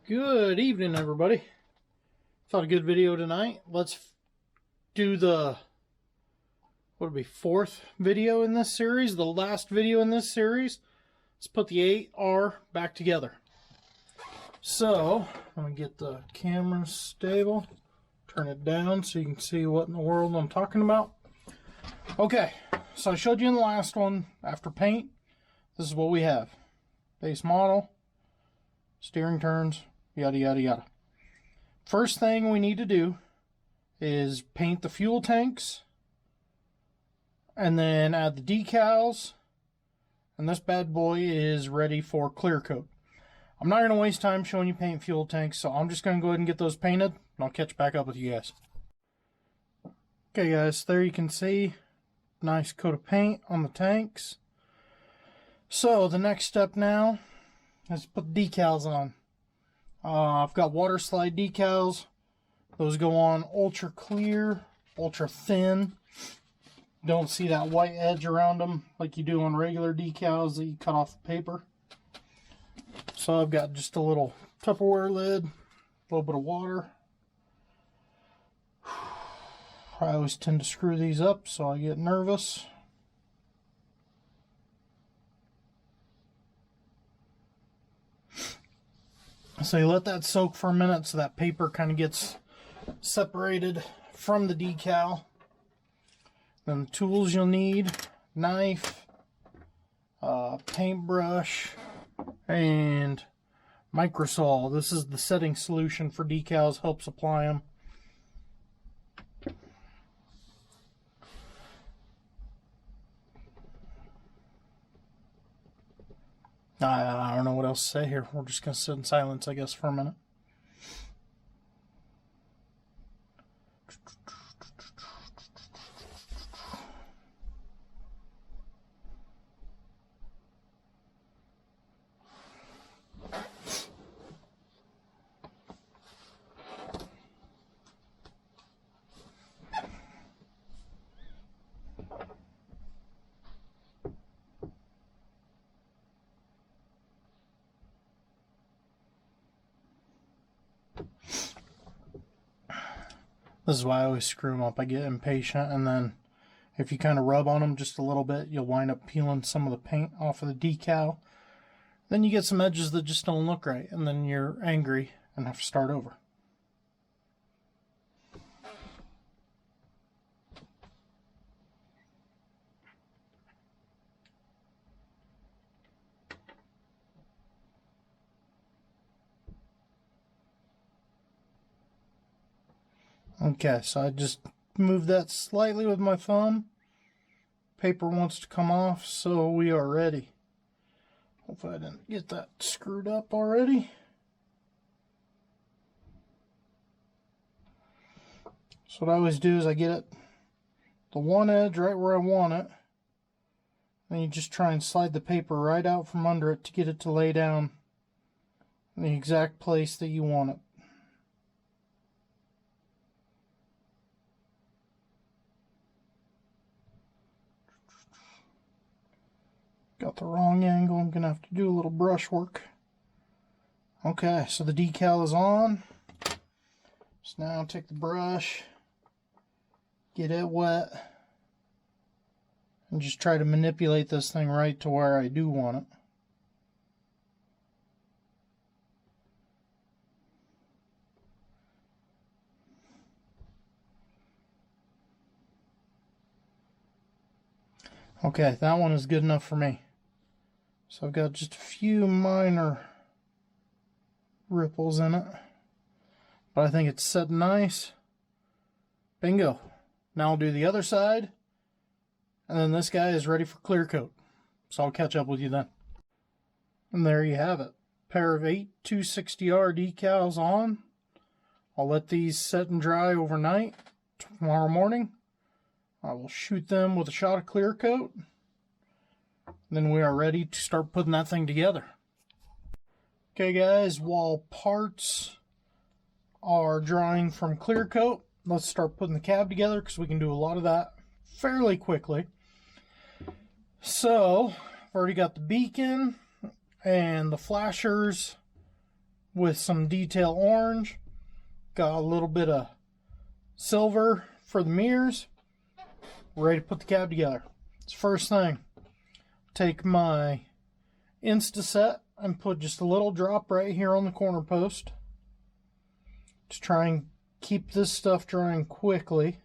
Good evening, everybody. Thought a good video tonight. Let's do the, what would be, fourth video in this series, the last video in this series. Let's put the 8R back together. So, I'm going to get the camera stable, turn it down so you can see what in the world I'm talking about. Okay, so I showed you in the last one, after paint, this is what we have. Base model, steering turns, yada yada yada. First thing we need to do is paint the fuel tanks and then add the decals, and this bad boy is ready for clear coat. I'm not going to waste time showing you paint fuel tanks, so I'm just going to go ahead and get those painted and I'll catch back up with you guys. Okay guys, there you can see nice coat of paint on the tanks. So the next step now is put the decals on. I've got water slide decals. Those go on ultra clear, ultra thin. Don't see that white edge around them like you do on regular decals that you cut off the paper. So I've got just a little Tupperware lid, a little bit of water. I always tend to screw these up, so I get nervous. So you let that soak for a minute so that paper kind of gets separated from the decal. Then the tools you'll need: knife, paintbrush, and Microsol. This is the setting solution for decals, helps apply them. I don't know what else to say here. We're just going to sit in silence, I guess, for a minute. This is why I always screw them up. I get impatient, and then if you kind of rub on them just a little bit, you'll wind up peeling some of the paint off of the decal. Then you get some edges that just don't look right, and then you're angry and have to start over. Okay, so I just moved that slightly with my thumb. Paper wants to come off, so we are ready. Hopefully I didn't get that screwed up already. So what I always do is I get it, the one edge right where I want it, and you just try and slide the paper right out from under it to get it to lay down in the exact place that you want it. Got the wrong angle. I'm going to have to do a little brush work. Okay, so the decal is on. So now take the brush, get it wet, and just try to manipulate this thing right to where I do want it. Okay, that one is good enough for me. So I've got just a few minor ripples in it, but I think it's set nice. Bingo. Now I'll do the other side, and then this guy is ready for clear coat. So I'll catch up with you then. And there you have it. Pair of 8 260R decals on. I'll let these set and dry overnight. Tomorrow morning I will shoot them with a shot of clear coat. Then we are ready to start putting that thing together. Okay guys, while parts are drying from clear coat, let's start putting the cab together because we can do a lot of that fairly quickly. So I've already got the beacon and the flashers with some detail orange. Got a little bit of silver for the mirrors. Ready to put the cab together. It's first thing. Take my Instaset and put just a little drop right here on the corner post to try and keep this stuff drying quickly,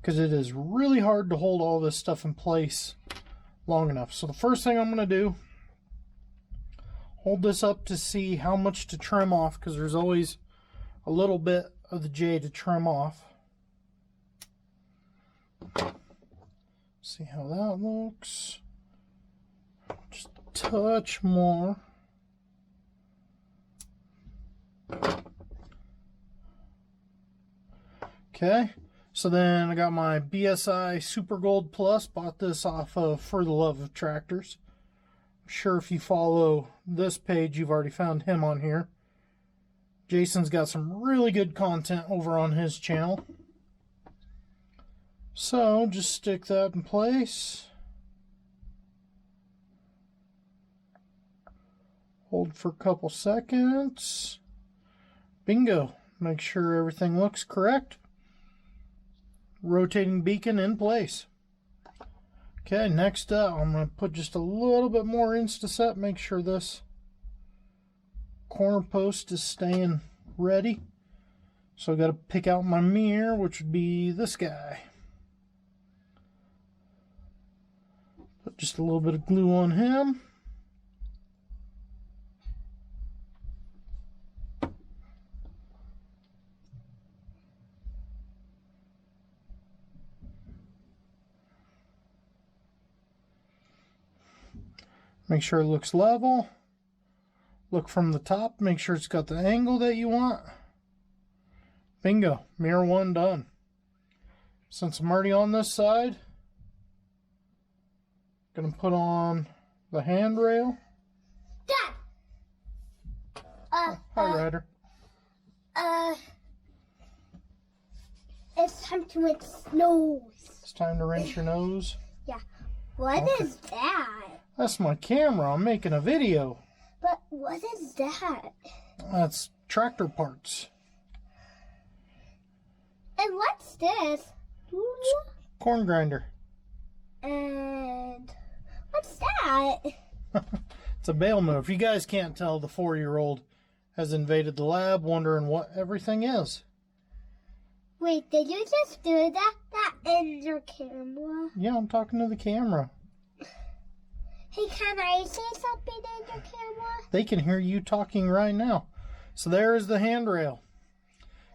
because it is really hard to hold all this stuff in place long enough. So the first thing I'm going to do, hold this up to see how much to trim off, because there's always a little bit of the J to trim off. See how that looks. Just a touch more. Okay, so then I got my BSI Super Gold Plus. Bought this off of For the Love of Tractors. I'm sure if you follow this page, you've already found him on here. Jason's got some really good content over on his channel. So just stick that in place. Hold for a couple seconds. Bingo. Make sure everything looks correct. Rotating beacon in place. Okay, next up, I'm going to put just a little bit more Instaset. Make sure this corner post is staying ready. So I've got to pick out my mirror, which would be this guy. Put just a little bit of glue on him. Make sure it looks level. Look from the top. Make sure it's got the angle that you want. Bingo. Mirror one done. Since I'm already on this side, going to put on the handrail. Dad! Hi, Ryder. It's time to rinse nose. It's time to rinse your nose. Yeah. What is that? That's my camera. I'm making a video. But what is that? That's tractor parts. And what's this? Corn grinder. And what's that? It's a bale move. If you guys can't tell, the 4-year-old has invaded the lab wondering what everything is. Wait, did you just do that? That in your camera? Yeah, I'm talking to the camera. Hey, can I say something in your camera? They can hear you talking right now. So there's the handrail.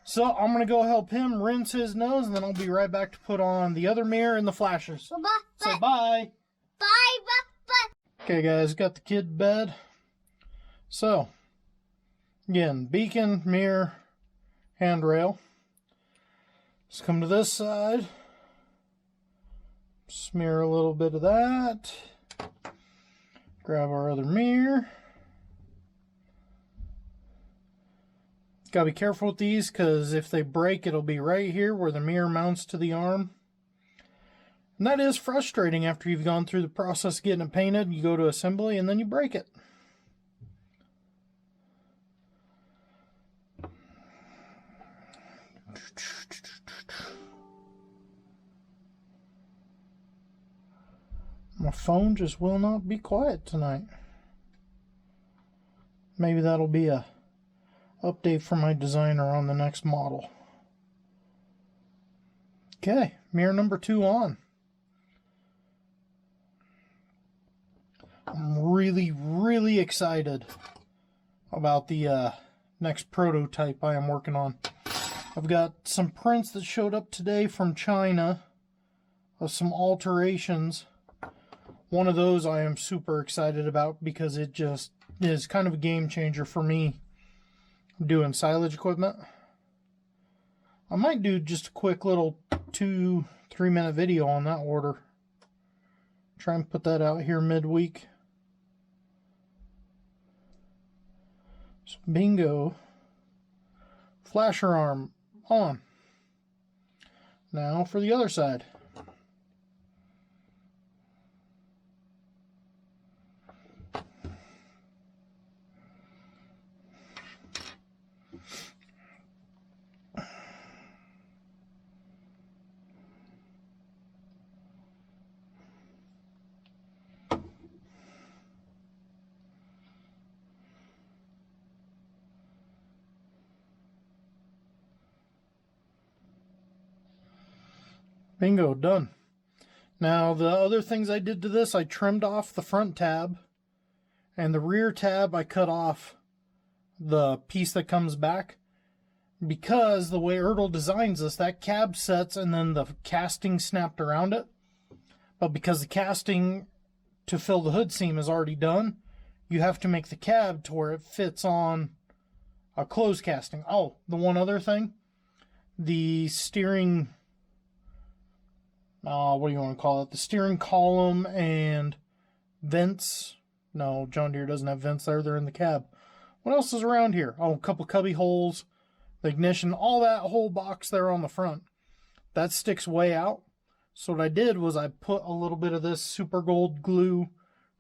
So I'm going to go help him rinse his nose, and then I'll be right back to put on the other mirror and the flashers. Say bye. Bye. Okay, guys, got the kid to bed. So, again, beacon, mirror, handrail. Let's come to this side. Smear a little bit of that. Grab our other mirror. Gotta be careful with these, because if they break, it'll be right here where the mirror mounts to the arm. And that is frustrating after you've gone through the process of getting it painted. You go to assembly and then you break it. My phone just will not be quiet tonight. Maybe that'll be a update from my designer on the next model. Okay, mirror number 2 on. I'm really excited about the next prototype I am working on. I've got some prints that showed up today from China of some alterations. One of those I am super excited about because it just is kind of a game changer for me doing silage equipment. I might do just a quick little 2-3 minute video on that order. Try and put that out here midweek. So bingo. Flasher arm on. Now for the other side. Bingo, done. Now the other things I did to this, I trimmed off the front tab, and the rear tab I cut off the piece that comes back, because the way Ertl designs this, that cab sets and then the casting snapped around it. But because the casting to fill the hood seam is already done, you have to make the cab to where it fits on a closed casting. Oh, the one other thing, the steering, what do you want to call it? The steering column and vents. No, John Deere doesn't have vents there. They're in the cab. What else is around here? Oh, a couple cubby holes, the ignition, all that whole box there on the front. That sticks way out. So what I did was I put a little bit of this Super Gold glue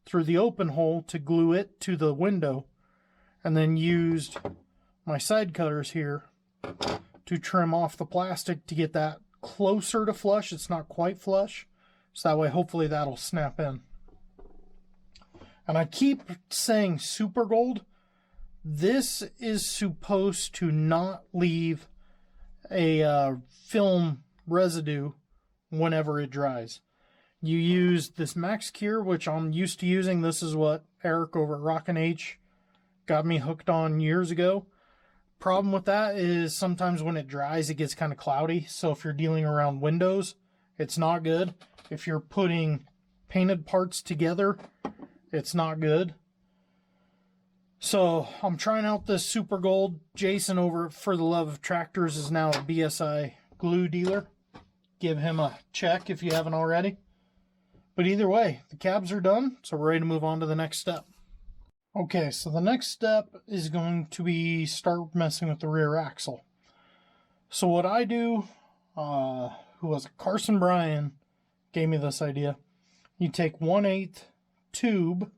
through the open hole to glue it to the window, and then used my side cutters here to trim off the plastic to get that closer to flush. It's not quite flush, so that way hopefully that'll snap in. And I keep saying Super Gold. This is supposed to not leave a film residue whenever it dries. You use this Max Cure, which I'm used to using. This is what Eric over at Rockin' H got me hooked on years ago. Problem with that is sometimes when it dries, it gets kind of cloudy. So if you're dealing around windows, it's not good. If you're putting painted parts together, it's not good. So I'm trying out this Super Gold. Jason over at For the Love of Tractors is now a BSI glue dealer. Give him a check if you haven't already. But either way, the cabs are done, so we're ready to move on to the next step. Okay, so the next step is going to be start messing with the rear axle. So what I do, who was it? Carson Bryan gave me this idea. You take 1/8 tube.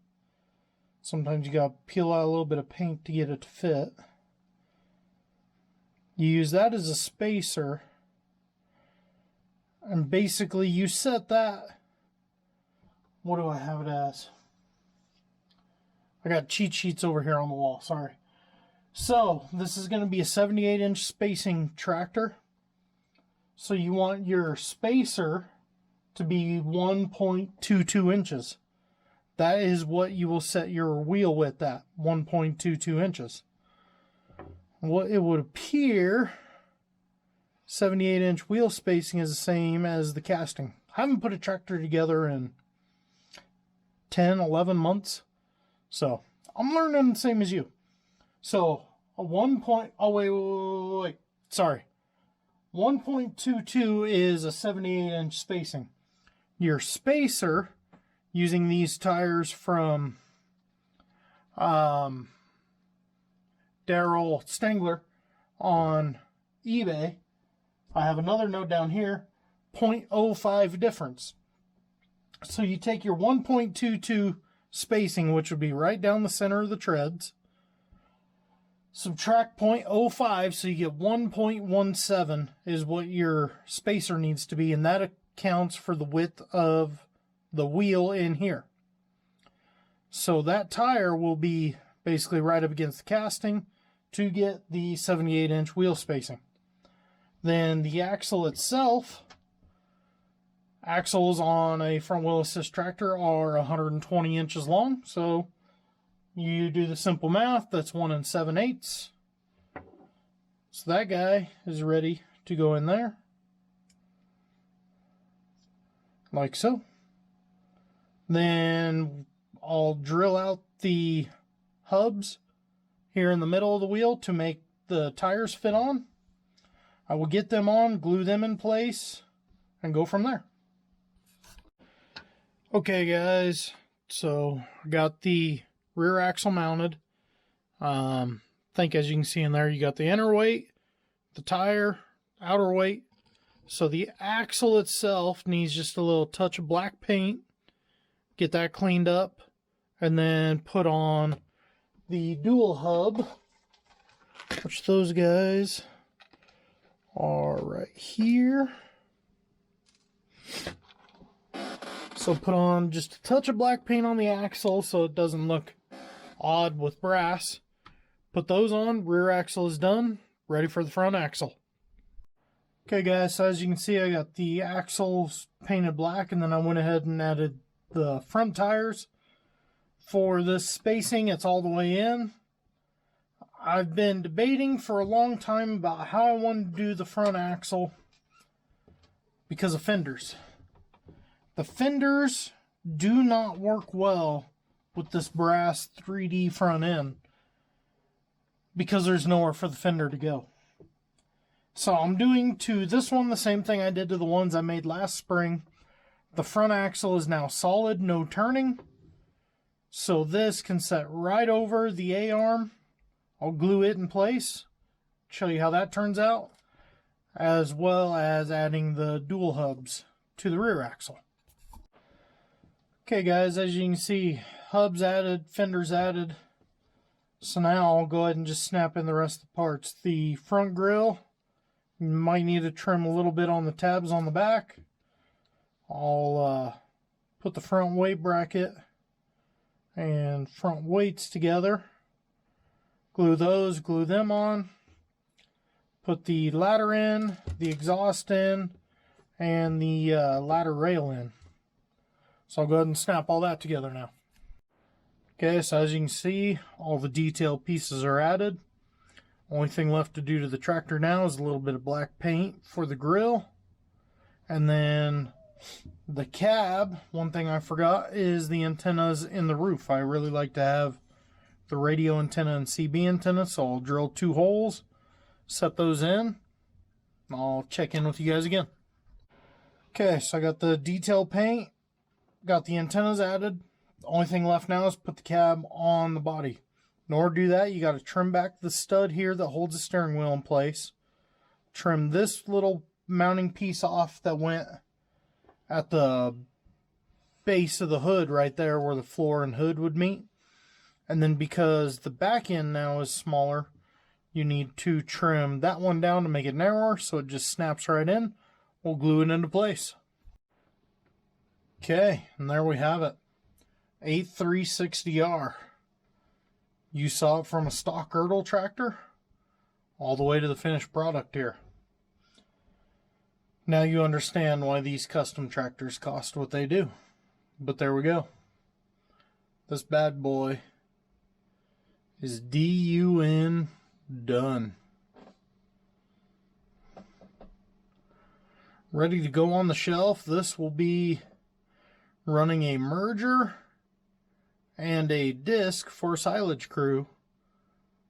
Sometimes you gotta peel out a little bit of paint to get it to fit. You use that as a spacer. And basically you set that, what do I have it as? I got cheat sheets over here on the wall, sorry. So this is going to be a 78-inch spacing tractor. So you want your spacer to be 1.22 inches. That is what you will set your wheel width at, 1.22 inches. What it would appear, 78-inch wheel spacing is the same as the casting. I haven't put a tractor together in 10, 11 months. So I'm learning the same as you. So a 1.22 is a 78-inch spacing. Your spacer, using these tires from Daryl Stengler on eBay, I have another note down here, 0.05 difference. So you take your 1.22 spacing, which would be right down the center of the treads, subtract 0.05, so you get 1.17 is what your spacer needs to be, and that accounts for the width of the wheel in here. So that tire will be basically right up against the casting to get the 78-inch wheel spacing. Then the axle itself, axles on a front wheel assist tractor are 120 inches long. So you do the simple math, that's 1 7/8. So that guy is ready to go in there. Like so. Then I'll drill out the hubs here in the middle of the wheel to make the tires fit on. I will get them on, glue them in place, and go from there. Okay guys, so I got the rear axle mounted. I think as you can see in there, you got the inner weight, the tire, outer weight. So the axle itself needs just a little touch of black paint. Get that cleaned up, and then put on the dual hub, which those guys are right here. So put on just a touch of black paint on the axle so it doesn't look odd with brass. Put those on, rear axle is done, ready for the front axle. Okay guys, so as you can see, I got the axles painted black, and then I went ahead and added the front tires. For this spacing, it's all the way in. I've been debating for a long time about how I want to do the front axle because of fenders. The fenders do not work well with this brass 3D front end because there's nowhere for the fender to go. So I'm doing to this one the same thing I did to the ones I made last spring. The front axle is now solid, no turning. So this can set right over the A-arm. I'll glue it in place, show you how that turns out, as well as adding the dual hubs to the rear axle. Okay guys, as you can see, hubs added, fenders added. So now I'll go ahead and just snap in the rest of the parts. The front grille, you might need to trim a little bit on the tabs on the back. I'll put the front weight bracket and front weights together. Glue those, glue them on. Put the ladder in, the exhaust in, and the ladder rail in. So I'll go ahead and snap all that together now. Okay, so as you can see, all the detail pieces are added. Only thing left to do to the tractor now is a little bit of black paint for the grille. And then the cab, one thing I forgot is the antennas in the roof. I really like to have the radio antenna and CB antenna, so I'll drill 2 holes, set those in. I'll check in with you guys again. Okay, so I got the detail paint, got the antennas added. The only thing left now is put the cab on the body. In order to do that, you got to trim back the stud here that holds the steering wheel in place. Trim this little mounting piece off that went at the base of the hood right there where the floor and hood would meet. And then because the back end now is smaller, you need to trim that one down to make it narrower so it just snaps right in. We'll glue it into place. Okay, and there we have it. 8360R. You saw it from a stock Ertl tractor all the way to the finished product here. Now you understand why these custom tractors cost what they do. But there we go. This bad boy is DUN done. Ready to go on the shelf. This will be running a merger and a disc for Silage Crew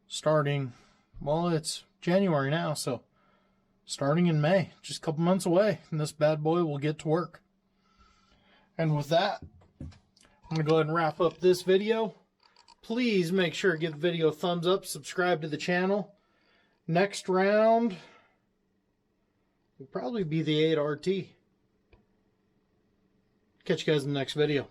starting, well, it's January now, so starting in May, just a couple months away, and this bad boy will get to work. And with that, I'm going to go ahead and wrap up this video. Please make sure to give the video a thumbs up, subscribe to the channel. Next round will probably be the 8RT. Catch you guys in the next video.